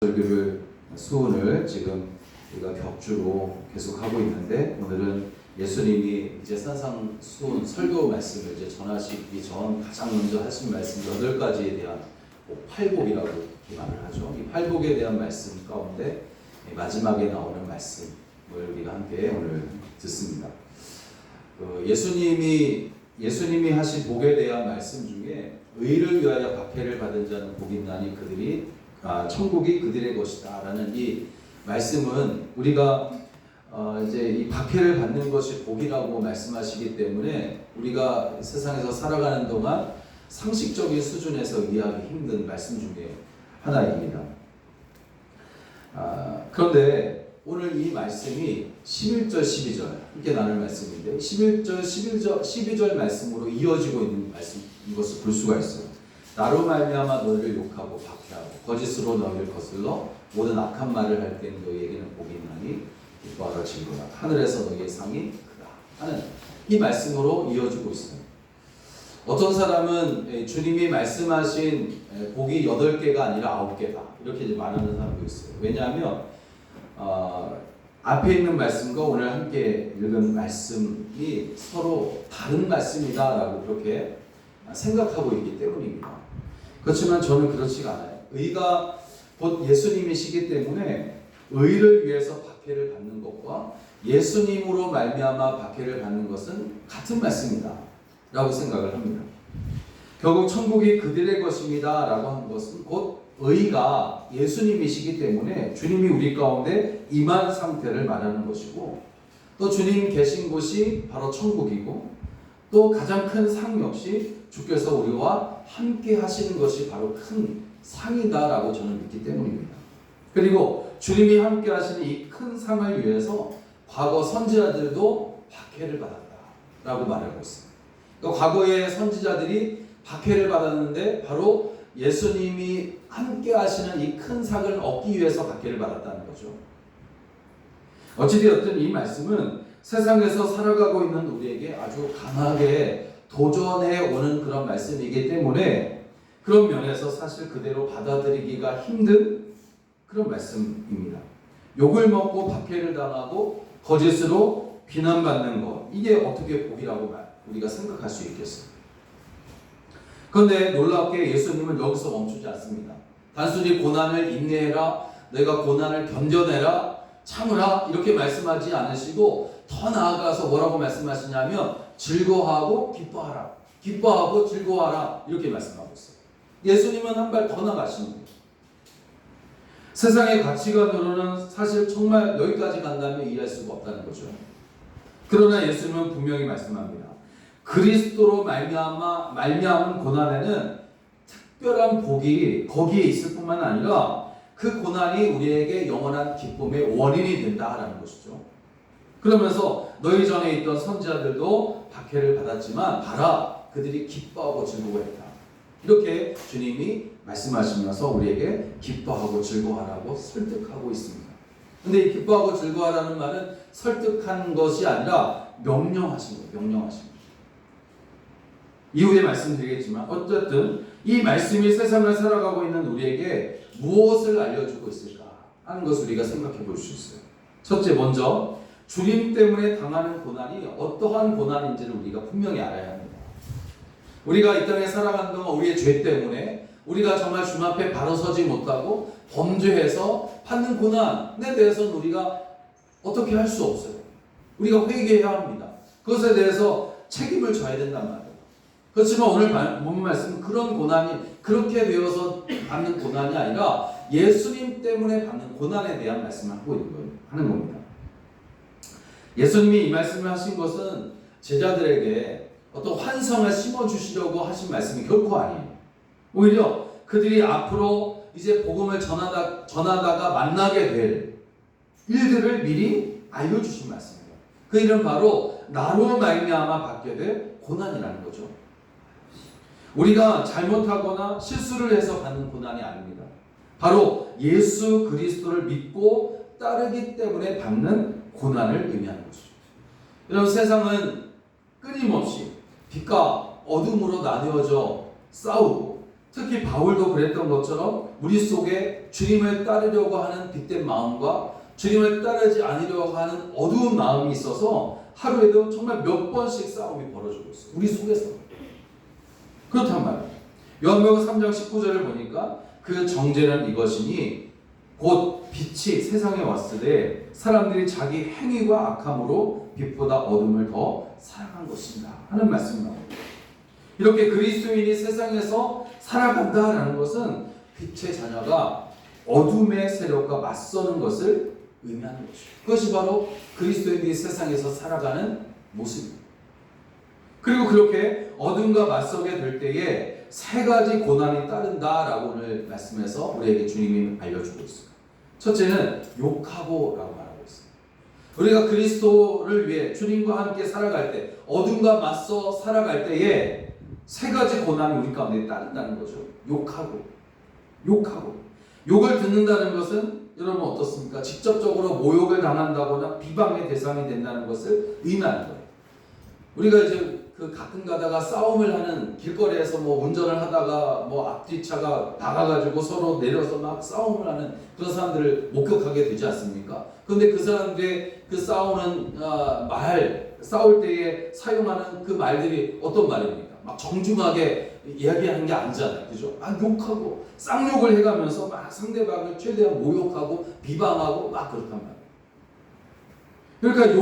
설교를 수훈을 지금 우리가 격주로 계속 하고 있는데, 오늘은 예수님이 이제 산상 수훈 설교 말씀을 이제 전하시기 전 가장 먼저 하신 말씀 8가지에 대한 팔복이라고 말을 하죠. 이 팔복에 대한 말씀 가운데 마지막에 나오는 말씀을 우리가 함께 오늘 듣습니다. 예수님이 하신 복에 대한 말씀 중에 의를 위하여 박해를 받은 자는 복이 있나니 그들이 천국이 그들의 것이다 라는 이 말씀은 우리가 이제 이 박해를 받는 것이 복이라고 말씀하시기 때문에 우리가 세상에서 살아가는 동안 상식적인 수준에서 이해하기 힘든 말씀 중에 하나입니다. 그런데 오늘 이 말씀이 11절, 12절 함께 나눌 말씀인데 11절, 12절 말씀으로 이어지고 있는 말씀, 이것을 볼 수가 있어요. 나로 말미암아 너희를 욕하고 박해하고 거짓으로 너희를 거슬러 모든 악한 말을 할 때는 너희에게는 복이 있나니 기뻐하라 즐거워라 하늘에서 너희의 상이 크다 하는 이 말씀으로 이어지고 있어요. 어떤 사람은 주님이 말씀하신 복이 8개가 아니라 9개다 이렇게 말하는 사람도 있어요. 왜냐하면 앞에 있는 말씀과 오늘 함께 읽은 말씀이 서로 다른 말씀이다 라고 그렇게 생각하고 있기 때문입니다. 그렇지만 저는 그렇지가 않아요. 의가 곧 예수님이시기 때문에 의를 위해서 박해를 받는 것과 예수님으로 말미암아 박해를 받는 것은 같은 말씀이다 라고 생각을 합니다. 결국 천국이 그들의 것입니다 라고 한 것은 곧 의가 예수님이시기 때문에 주님이 우리 가운데 임한 상태를 말하는 것이고, 또 주님 계신 곳이 바로 천국이고, 또 가장 큰 상 역시 주께서 우리와 함께 하시는 것이 바로 큰 상이다라고 저는 믿기 때문입니다. 그리고 주님이 함께 하시는 이 큰 상을 위해서 과거 선지자들도 박해를 받았다라고 말하고 있습니다. 그러니까 과거의 선지자들이 박해를 받았는데 바로 예수님이 함께 하시는 이 큰 상을 얻기 위해서 박해를 받았다는 거죠. 어찌되었든 이 말씀은 세상에서 살아가고 있는 우리에게 아주 강하게 도전해 오는 그런 말씀이기 때문에 그런 면에서 사실 그대로 받아들이기가 힘든 그런 말씀입니다. 욕을 먹고 박해를 당하고 거짓으로 비난받는 것, 이게 어떻게 복이라고 우리가 생각할 수 있겠어요? 그런데 놀랍게 예수님은 여기서 멈추지 않습니다. 단순히 고난을 인내해라, 내가 고난을 견뎌내라, 참으라 이렇게 말씀하지 않으시고 더 나아가서 뭐라고 말씀하시냐면 즐거워하고 기뻐하라, 기뻐하고 즐거워하라 이렇게 말씀하고 있어요. 예수님은 한 발 더 나가시는 거예요. 세상의 가치관으로는 사실 정말 여기까지 간다면 이해할 수가 없다는 거죠. 그러나 예수님은 분명히 말씀합니다. 그리스도로 말미암은 고난에는 특별한 복이 거기에 있을 뿐만 아니라 그 고난이 우리에게 영원한 기쁨의 원인이 된다라는 것이죠. 그러면서 너희 전에 있던 선지자들도 박해를 받았지만 봐라, 그들이 기뻐하고 즐거워했다. 이렇게 주님이 말씀하시면서 우리에게 기뻐하고 즐거워하라고 설득하고 있습니다. 근데 이 기뻐하고 즐거워하라는 말은 설득한 것이 아니라 명령하신 거예요. 명령하신 거예요. 이후에 말씀드리겠지만 어쨌든 이 말씀이 세상을 살아가고 있는 우리에게 무엇을 알려주고 있을까 하는 것을 우리가 생각해 볼 수 있어요. 첫째, 먼저 주님 때문에 당하는 고난이 어떠한 고난인지를 우리가 분명히 알아야 합니다. 우리가 이 땅에 살아가는 동안 우리의 죄 때문에 우리가 정말 주님 앞에 바로 서지 못하고 범죄해서 받는 고난에 대해서는 우리가 어떻게 할 수 없어요. 우리가 회개해야 합니다. 그것에 대해서 책임을 져야 된단 말이에요. 그렇지만 오늘 본 말씀은 그런 고난이 그렇게 되어서 받는 고난이 아니라 예수님 때문에 받는 고난에 대한 말씀을 하는 겁니다. 예수님이 이 말씀을 하신 것은 제자들에게 어떤 환상을 심어주시려고 하신 말씀이 결코 아니에요. 오히려 그들이 앞으로 이제 복음을 전하다가 만나게 될 일들을 미리 알려주신 말씀이에요. 그 일은 바로 나로 말미암아 받게 될 고난이라는 거죠. 우리가 잘못하거나 실수를 해서 받는 고난이 아닙니다. 바로 예수 그리스도를 믿고 따르기 때문에 받는 고난을 의미하는 것이죠. 여러분, 세상은 끊임없이 빛과 어둠으로 나뉘어져 싸우고 특히 바울도 그랬던 것처럼 우리 속에 주님을 따르려고 하는 빛된 마음과 주님을 따르지 않으려고 하는 어두운 마음이 있어서 하루에도 정말 몇 번씩 싸움이 벌어지고 있어요. 우리 속에서. 그렇단 말이에요. 요한복음 3장 19절을 보니까 그 정죄는 이것이니 곧 빛이 세상에 왔을 때 사람들이 자기 행위와 악함으로 빛보다 어둠을 더 사랑한 것입니다 하는 말씀이 나옵니다. 이렇게 그리스도인이 세상에서 살아간다라는 것은 빛의 자녀가 어둠의 세력과 맞서는 것을 의미하는 것이죠. 그것이 바로 그리스도인이 세상에서 살아가는 모습입니다. 그리고 그렇게 어둠과 맞서게 될 때에 세 가지 고난이 따른다라고 오늘 말씀에서 우리에게 주님이 알려주고 있습니다. 첫째는 욕하고라고 말하고 있습니다. 우리가 그리스도를 위해 주님과 함께 살아갈 때, 어둠과 맞서 살아갈 때에 세 가지 고난이 우리 가운데 따른다는 거죠. 욕하고. 욕을 듣는다는 것은 여러분 어떻습니까? 직접적으로 모욕을 당한다거나 비방의 대상이 된다는 것을 의미하는 거예요. 우리가 이제 그 가끔 가다가 싸움을 하는 길거리에서 뭐 운전을 하다가 뭐 앞뒤차가 박아가지고 서로 내려서 막 싸움을 하는 그런 사람들을 목격하게 되지 않습니까? 그런데 그 사람들의 그 싸우는 싸울 때에 사용하는 그 말들이 어떤 말입니까? 막 정중하게 이야기하는 게 아니잖아요. 그죠? 욕하고 쌍욕을 해가면서 막 상대방을 최대한 모욕하고 비방하고 막 그렇단 말이에요. 그러니까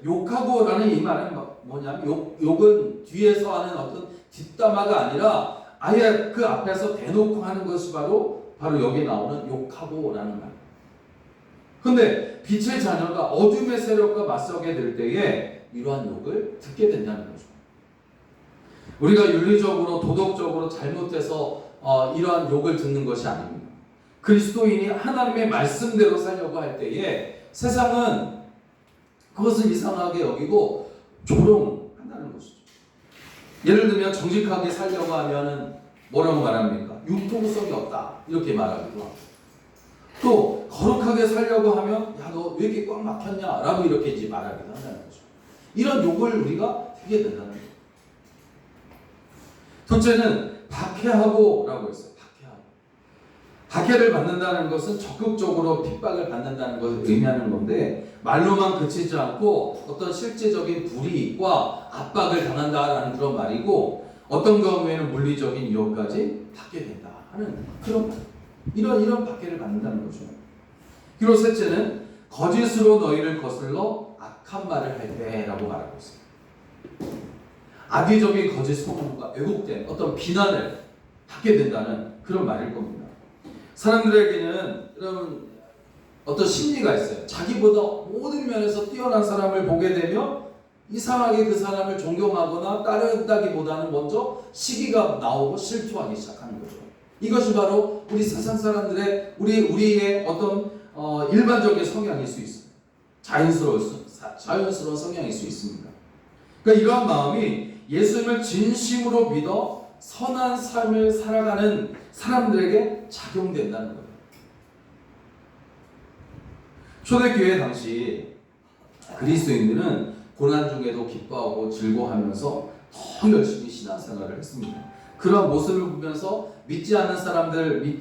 욕하고라는 이 말은 뭐냐면 욕은 뒤에서 하는 어떤 뒷담화가 아니라 아예 그 앞에서 대놓고 하는 것이 바로 여기 나오는 욕하고라는 말. 근데 빛의 자녀가 어둠의 세력과 맞서게 될 때에 이러한 욕을 듣게 된다는 거죠. 우리가 윤리적으로 도덕적으로 잘못해서 이러한 욕을 듣는 것이 아닙니다. 그리스도인이 하나님의 말씀대로 살려고 할 때에 세상은 그것을 이상하게 여기고 조롱한다는 것이죠. 예를 들면 정직하게 살려고 하면은 뭐라고 말합니까? 융통성이 없다 이렇게 말하기도 하고, 또 거룩하게 살려고 하면 야 너 왜 이렇게 꽉 막혔냐 라고 이렇게 이제 말하기도 한다는 거죠. 이런 욕을 우리가 듣게 된다는 거죠. 첫째는 박해하고라고 했어요. 박해를 받는다는 것은 적극적으로 핍박을 받는다는 것을 의미하는 건데, 말로만 그치지 않고 어떤 실제적인 불이익과 압박을 당한다라는 그런 말이고, 어떤 경우에는 물리적인 위협까지 받게 된다 하는 그런 말. 이런 박해를 받는다는 거죠. 그리고 셋째는 거짓으로 너희를 거슬러 악한 말을 할 때라고 말하고 있습니다. 악의적인 거짓 소문과 왜곡된 어떤 비난을 받게 된다는 그런 말일 겁니다. 사람들에게는 여러분 어떤 심리가 있어요. 자기보다 모든 면에서 뛰어난 사람을 보게 되면 이상하게 그 사람을 존경하거나 따른다기보다는 먼저 시기가 나오고 실투하기 시작하는 거죠. 이것이 바로 우리 세상 사람들의 우리의 어떤 일반적인 성향일 수 있습니다. 자연스러운 성향일 수 있습니다. 그러니까 이러한 마음이 예수님을 진심으로 믿어 선한 삶을 살아가는 사람들에게 작용된다는 거예요. 초대교회 당시 그리스도인들은 고난 중에도 기뻐하고 즐거워하면서 더 열심히 신앙생활을 했습니다. 그런 모습을 보면서 믿지 않는 사람들은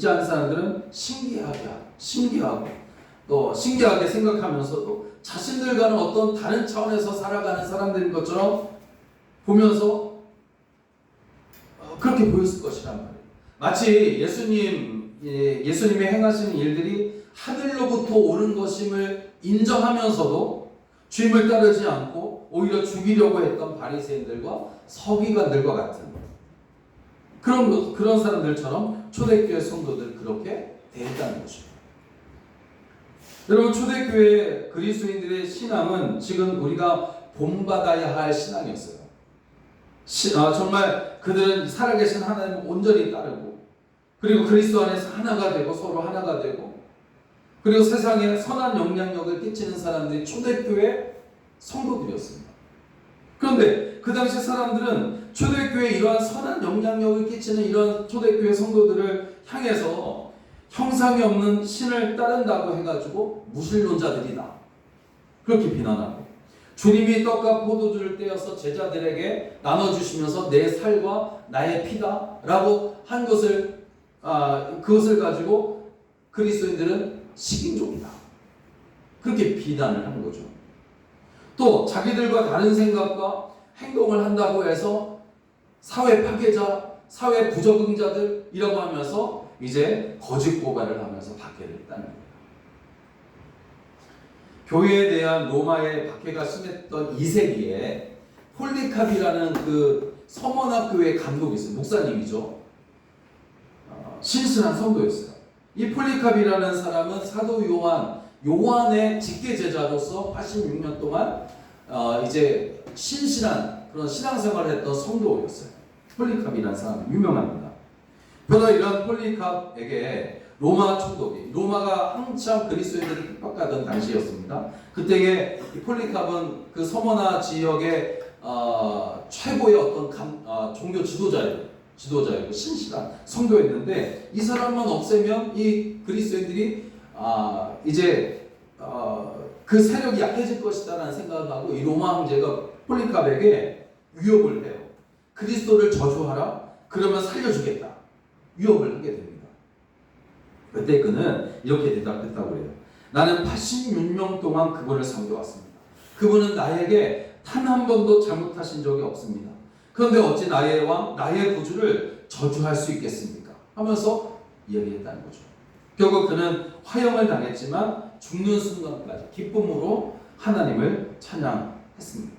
신기하고 또 신기하게 생각하면서도 자신들과는 어떤 다른 차원에서 살아가는 사람들인 것처럼 보면서 그렇게 보였을 것이란 말이에요. 마치 예수님이 행하시는 일들이 하늘로부터 오는 것임을 인정하면서도 주님을 따르지 않고 오히려 죽이려고 했던 바리새인들과 서기관들과 같은 그런 사람들처럼 초대교회 성도들 그렇게 대했다는 것입니다. 여러분, 초대교회 그리스도인들의 신앙은 지금 우리가 본받아야 할 신앙이었어요. 정말 그들은 살아계신 하나님을 온전히 따르고, 그리고 그리스도 안에서 하나가 되고 서로 하나가 되고, 그리고 세상에 선한 영향력을 끼치는 사람들이 초대교회 성도들이었습니다. 그런데 그 당시 사람들은 초대교회에 이러한 선한 영향력을 끼치는 이러한 초대교회 성도들을 향해서 형상이 없는 신을 따른다고 해가지고 무신론자들이다 그렇게 비난하고, 주님이 떡과 포도주를 떼어서 제자들에게 나눠주시면서 내 살과 나의 피다 라고 한 것을 그것을 가지고 그리스도인들은 식인종이다 그렇게 비난을 하는 거죠. 또 자기들과 다른 생각과 행동을 한다고 해서 사회 파괴자, 사회 부적응자들이라고 하면서 이제 거짓 고발을 하면서 박해를 했다는 거예요. 교회에 대한 로마의 박해가 심했던 2세기에 폴리캅이라는 그 서머나 교회 감독이 있어요. 목사님이죠. 신실한 성도였어요. 이 폴리캅이라는 사람은 사도 요한의 직계 제자로서 86년 동안 이제 신실한 그런 신앙생활을 했던 성도였어요. 폴리캅이라는 사람 유명합니다. 그러나 이런 폴리캅에게 로마 총독이, 로마가 한참 그리스도인들을 핍박하던 당시였습니다. 그때에 이 폴리캅은 그 서머나 지역의 최고의 어떤 종교 지도자였고 신실한 성도였는데 이 사람만 없애면 이 그리스도인들이 이제 그 세력이 약해질 것이다라는 생각을 하고 이 로마 황제가 폴리캅에게 위협을 해요. 그리스도를 저주하라. 그러면 살려주겠다. 위협을 하게 됩니다. 그때 그는 이렇게 대답했다고 해요. 나는 86년 동안 그분을 섬겨왔습니다. 그분은 나에게 단 한 번도 잘못하신 적이 없습니다. 그런데 어찌 나의 왕, 나의 구주를 저주할 수 있겠습니까? 하면서 이야기했다는 거죠. 결국 그는 화형을 당했지만 죽는 순간까지 기쁨으로 하나님을 찬양했습니다.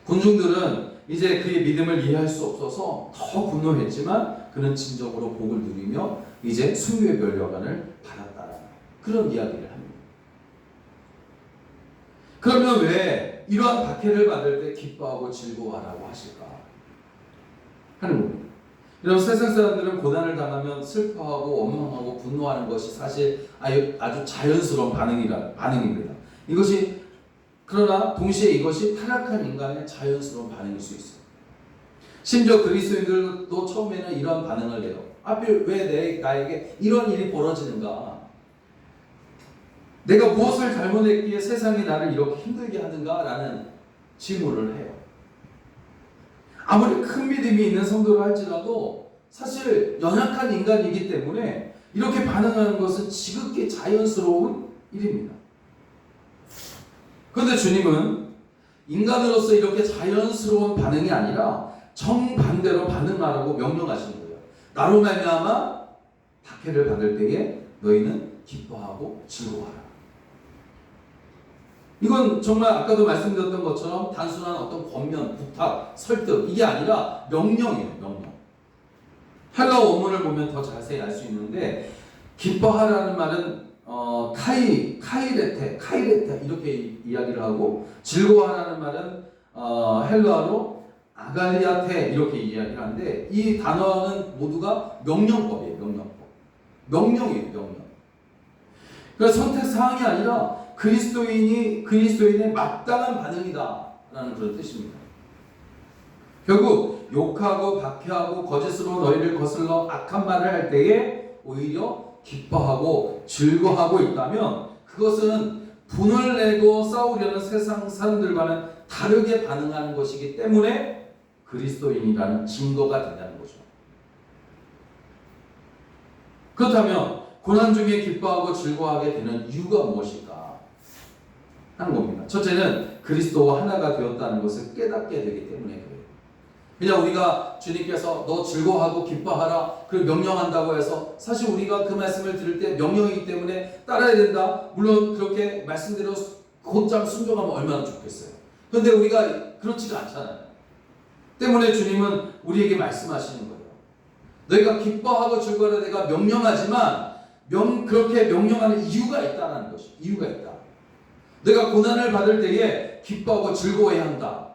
군중들은 이제 그의 믿음을 이해할 수 없어서 더 분노했지만 그는 진정으로 복을 누리며 이제 순교의 면류관을 받았다라는 그런 이야기를 합니다. 그러면 왜 이러한 박해를 받을 때 기뻐하고 즐거워하라고 하실까 하는 겁니다. 여러분, 세상 사람들은 고난을 당하면 슬퍼하고 원망하고 분노하는 것이 사실 아주 자연스러운 반응입니다. 그러나 동시에 이것이 타락한 인간의 자연스러운 반응일 수 있어요. 심지어 그리스도인들도 처음에는 이런 반응을 해요. 하필 왜 나에게 이런 일이 벌어지는가? 내가 무엇을 잘못했기에 세상이 나를 이렇게 힘들게 하는가? 라는 질문을 해요. 아무리 큰 믿음이 있는 성도를 할지라도 사실 연약한 인간이기 때문에 이렇게 반응하는 것은 지극히 자연스러운 일입니다. 그런데 주님은 인간으로서 이렇게 자연스러운 반응이 아니라 정반대로 반응하라고 명령하시는 거예요. 나로 말미암아 박해를 받을 때에 너희는 기뻐하고 즐거워하라. 이건 정말 아까도 말씀드렸던 것처럼 단순한 어떤 권면, 부탁, 설득 이게 아니라 명령이에요. 명령. 헬라 원문을 보면 더 자세히 알 수 있는데 기뻐하라는 말은 카이레테 이렇게 이야기를 하고 즐거워하라는 말은 헬라어로 아갈리아테 이렇게 이야기를 하는데 이 단어는 모두가 명령법이에요. 명령이에요. 명령. 그래서 선택 사항이 아니라 그리스도인의 마땅한 반응이다라는 그런 뜻입니다. 결국 욕하고 박해하고 거짓으로 너희를 거슬러 악한 말을 할 때에 오히려 기뻐하고 즐거워하고 있다면 그것은 분을 내고 싸우려는 세상 사람들과는 다르게 반응하는 것이기 때문에 그리스도인이라는 증거가 된다는 거죠. 그렇다면 고난 중에 기뻐하고 즐거워하게 되는 이유가 무엇일까 하는 겁니다. 첫째는 그리스도와 하나가 되었다는 것을 깨닫게 되기 때문에 그래요. 그냥 우리가 주님께서 너 즐거워하고 기뻐하라 그리고 명령한다고 해서 사실 우리가 그 말씀을 들을 때 명령이기 때문에 따라야 된다. 물론 그렇게 말씀대로 곧장 순종하면 얼마나 좋겠어요. 그런데 우리가 그렇지가 않잖아요. 때문에 주님은 우리에게 말씀하시는 거예요. 너희가 기뻐하고 즐거워하라 내가 명령하지만 그렇게 명령하는 이유가 있다는 것이 이유가 있다. 내가 고난을 받을 때에 기뻐하고 즐거워해야 한다.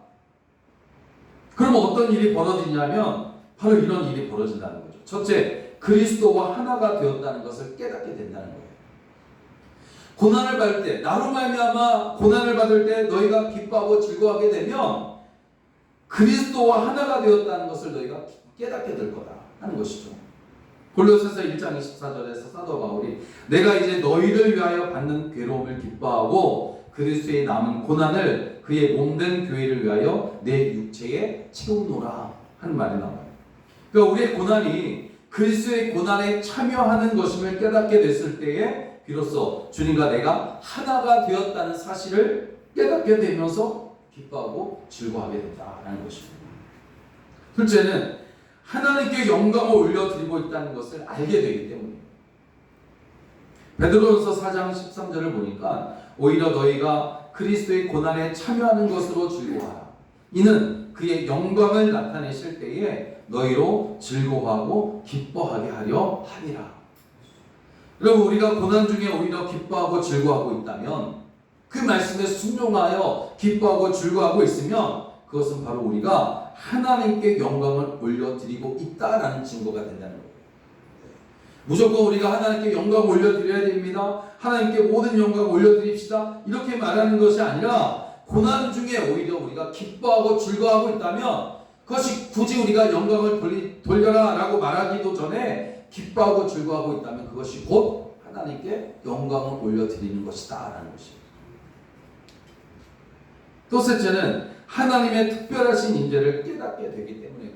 그러면 어떤 일이 벌어지냐면 바로 이런 일이 벌어진다는 거죠. 첫째, 그리스도와 하나가 되었다는 것을 깨닫게 된다는 거예요. 고난을 받을 때, 나로 말미암아 고난을 받을 때 너희가 기뻐하고 즐거워하게 되면 그리스도와 하나가 되었다는 것을 너희가 깨닫게 될 거다 하는 것이죠. 골로새서 1장 24절에서 사도 바울이 내가 이제 너희를 위하여 받는 괴로움을 기뻐하고 그리스도의 남은 고난을 그의 몸된 교회를 위하여 내 육체에 채우노라 하는 말이 나와요. 그러니까 우리의 고난이 그리스도의 고난에 참여하는 것임을 깨닫게 됐을 때에 비로소 주님과 내가 하나가 되었다는 사실을 깨닫게 되면서 기뻐하고 즐거워하게 된다는 것입니다. 둘째는 하나님께 영광을 올려드리고 있다는 것을 알게 되기 때문입니다. 베드로전서 4장 13절을 보니까 오히려 너희가 그리스도의 고난에 참여하는 것으로 즐거워하라. 이는 그의 영광을 나타내실 때에 너희로 즐거워하고 기뻐하게 하려 하니라. 여러분, 우리가 고난 중에 오히려 기뻐하고 즐거워하고 있다면, 그 말씀에 순종하여 기뻐하고 즐거워하고 있으면 그것은 바로 우리가 하나님께 영광을 올려드리고 있다라는 증거가 된다는 거예요. 무조건 우리가 하나님께 영광을 올려드려야 됩니다, 하나님께 모든 영광을 올려드립시다, 이렇게 말하는 것이 아니라 고난 중에 오히려 우리가 기뻐하고 즐거워하고 있다면 그것이 굳이 우리가 영광을 돌려라 라고 말하기도 전에 기뻐하고 즐거워하고 있다면 그것이 곧 하나님께 영광을 올려드리는 것이다 라는 것입니다. 또 셋째는 하나님의 특별하신 인재를 깨닫게 되기 때문에 그래요.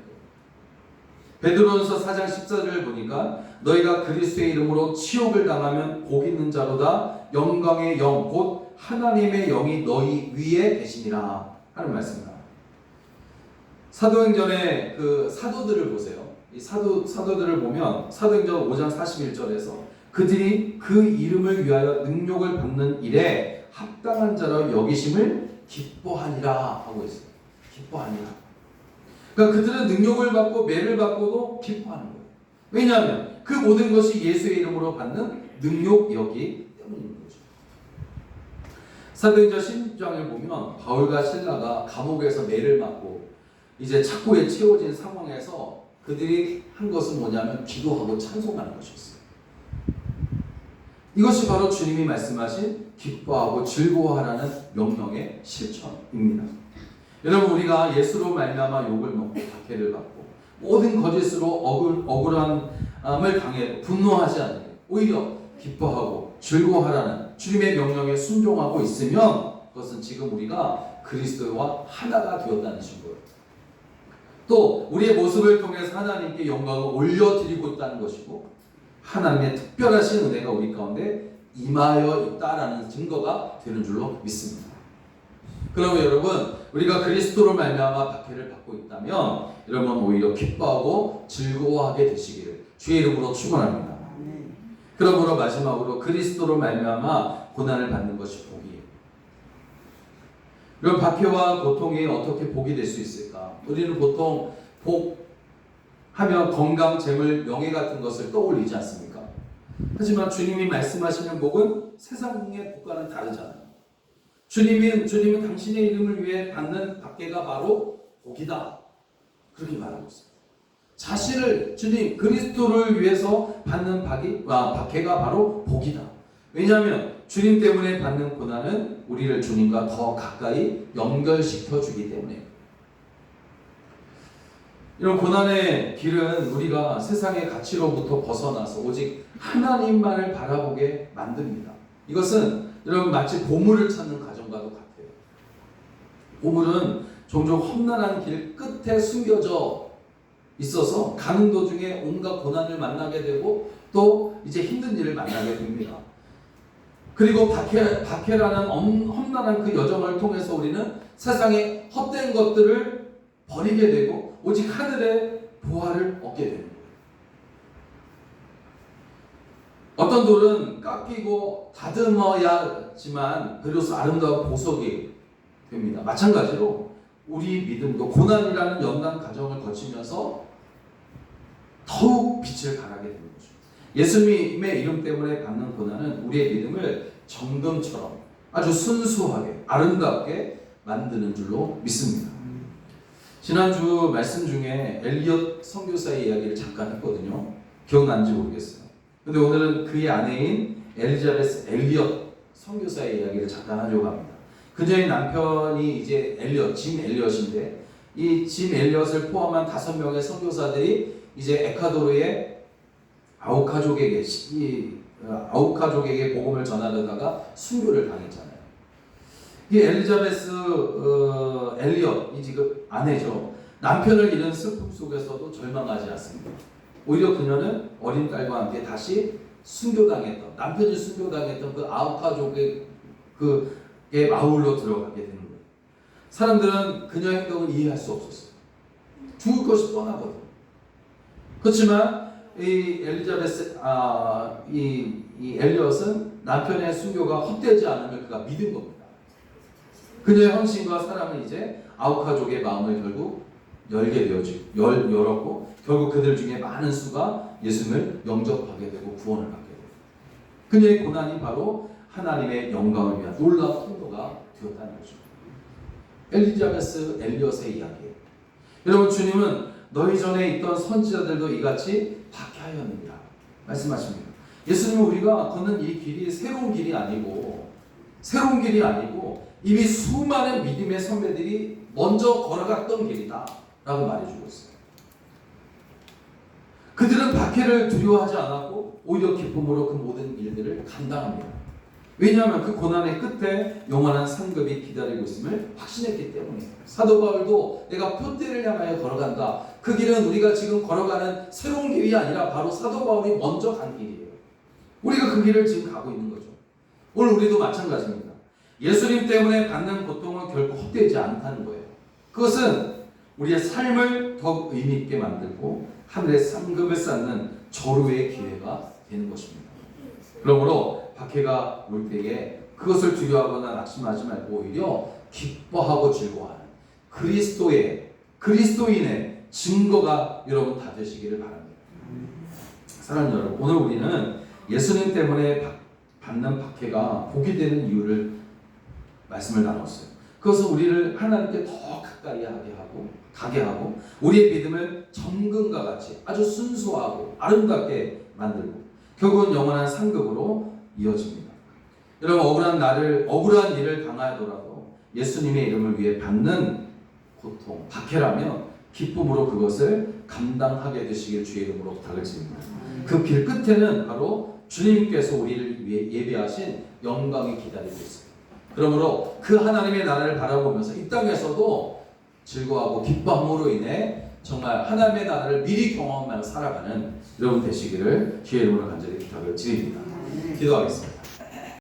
베드로전서 4장 14절을 보니까 너희가 그리스도의 이름으로 치욕을 당하면 복 있는 자로다. 영광의 영 곧 하나님의 영이 너희 위에 계시니라 하는 말씀입니다. 사도행전의 그 사도들을 보세요. 이 사도들을 보면 사도행전 5장 41절에서 그들이 그 이름을 위하여 능력을 받는 일에 합당한 자로 여기심을 기뻐하니라 하고 있어요. 기뻐하니라. 그러니까 그들은 능력을 받고 매를 받고도 기뻐하는 거예요. 왜냐하면 그 모든 것이 예수의 이름으로 받는 능력이었기 때문인 거죠. 사도행전 16장을 보면 바울과 실라가 감옥에서 매를 맞고 이제 착고에 채워진 상황에서 그들이 한 것은 뭐냐면 기도하고 찬송하는 것이었어요. 이것이 바로 주님이 말씀하신 기뻐하고 즐거워하라는 명령의 실천입니다. 여러분, 우리가 예수로 말미암아 욕을 먹고 박해를 받고 모든 거짓으로 억울함을 당해도 분노하지 않게 오히려 기뻐하고 즐거워하라는 주님의 명령에 순종하고 있으면 그것은 지금 우리가 그리스도와 하나가 되었다는 증거예요. 또 우리의 모습을 통해서 하나님께 영광을 올려드리고 있다는 것이고 하나님의 특별하신 은혜가 우리 가운데 임하여 있다라는 증거가 되는 줄로 믿습니다. 그러면 여러분, 우리가 그리스도로 말미암아 박해를 받고 있다면 여러분 오히려 기뻐하고 즐거워하게 되시기를 주의 이름으로 축원합니다. 그러므로 마지막으로 그리스도로 말미암아 고난을 받는 것이 복이에요. 이런 박해와 고통이 어떻게 복이 될 수 있을까? 우리는 보통 복 하면 건강, 재물, 명예 같은 것을 떠올리지 않습니까? 하지만 주님이 말씀하시는 복은 세상의 복과는 다르잖아요. 주님은 당신의 이름을 위해 받는 박해가 바로 복이다, 그렇게 말하고 있습니다. 자신을 주님 그리스도를 위해서 받는 박해가 바로 복이다. 왜냐하면 주님 때문에 받는 고난은 우리를 주님과 더 가까이 연결시켜 주기 때문에. 이런 고난의 길은 우리가 세상의 가치로부터 벗어나서 오직 하나님만을 바라보게 만듭니다. 이것은 여러분 마치 보물을 찾는 과정과도 같아요. 보물은 종종 험난한 길 끝에 숨겨져 있어서 가는 도중에 온갖 고난을 만나게 되고 또 이제 힘든 일을 만나게 됩니다. 그리고 박해라는 험난한 그 여정을 통해서 우리는 세상의 헛된 것들을 버리게 되고 오직 하늘의 보화를 얻게 됩니다. 어떤 돌은 깎이고 다듬어야지만 그로서 아름다운 보석이 됩니다. 마찬가지로 우리 믿음도 고난이라는 연단 과정을 거치면서 더욱 빛을 발하게 되는 거죠. 예수님의 이름 때문에 받는 고난은 우리의 믿음을 정금처럼 아주 순수하게 아름답게 만드는 줄로 믿습니다. 지난주 말씀 중에 엘리엇 선교사의 이야기를 잠깐 했거든요. 기억나는지 모르겠어요. 근데 오늘은 그의 아내인 엘리자베스 엘리엇 선교사의 이야기를 잠깐 하려고 합니다. 그녀의 남편이 이제 짐 엘리엇인데 이 짐 엘리엇을 포함한 5명의 선교사들이 이제 에콰도르의 아우카족에게 복음을 전하려다가 순교를 당했잖아요. 이 엘리자베스 엘리엇 이 지금 아내죠. 남편을 잃은 슬픔 속에서도 절망하지 않습니다. 오히려 그녀는 어린 딸과 함께 다시 순교당했던 남편이 순교당했던 그 아우카족의 그의 마을로 들어가게 되는 거예요. 사람들은 그녀의 행동을 이해할 수 없었어요. 죽을 것이 뻔하거든. 그렇지만 이 엘리자베스 이 엘리엇은 남편의 순교가 헛되지 않음을 그가 믿은 겁니다. 그녀의 헌신과 사랑은 이제 아우카족의 마음을 결국 열게 열었고 결국 그들 중에 많은 수가 예수님을 영접하게 되고 구원을 받게 됩니다. 그녀의 고난이 바로 하나님의 영광을 위한 놀라운 통로가 되었다는 거죠. 엘리자베스 엘리엇의 이야기예요. 여러분, 주님은 너희 전에 있던 선지자들도 이같이 박해하였느니라 말씀하십니다. 예수님은 우리가 걷는 이 길이 새로운 길이 아니고 이미 수많은 믿음의 선배들이 먼저 걸어갔던 길이다 라고 말해주고 있어요. 그들은 박해를 두려워하지 않았고 오히려 기쁨으로 그 모든 일들을 감당합니다. 왜냐하면 그 고난의 끝에 영원한 상급이 기다리고 있음을 확신했기 때문이에요. 사도 바울도 내가 표대를 향하여 걸어간다. 그 길은 우리가 지금 걸어가는 새로운 길이 아니라 바로 사도 바울이 먼저 간 길이에요. 우리가 그 길을 지금 가고 있는 거죠. 오늘 우리도 마찬가지입니다. 예수님 때문에 받는 고통은 결코 헛되지 않다는 거예요. 그것은 우리의 삶을 더욱 의미 있게 만들고 하늘의 상급을 쌓는 절호의 기회가 되는 것입니다. 그러므로 박해가 올 때에 그것을 두려워하거나 낙심하지 말고 오히려 기뻐하고 즐거워하는 그리스도인의 증거가 여러분 다 되시기를 바랍니다. 사랑하는 여러분, 오늘 우리는 예수님 때문에 받는 박해가 복이 되는 이유를 말씀을 나눴어요. 그것은 우리를 하나님께 더 가까이 가게 하고 우리의 믿음을 정금과 같이 아주 순수하고 아름답게 만들고 결국은 영원한 상급으로 이어집니다. 여러분, 억울한 일을 당하더라도 예수님의 이름을 위해 받는 고통, 박해라면 기쁨으로 그것을 감당하게 되시길 주의 이름으로 달래집니다. 그 길 끝에는 바로 주님께서 우리를 위해 예배하신 영광이 기다리고 있습니다. 그러므로 그 하나님의 나라를 바라보면서 이 땅에서도 즐거워하고 기뻐함으로 인해 정말 하나님의 나라를 미리 경험하며 살아가는 여러분 되시기를 주의 이름으로 간절히 부탁을 드립니다. 기도하겠습니다.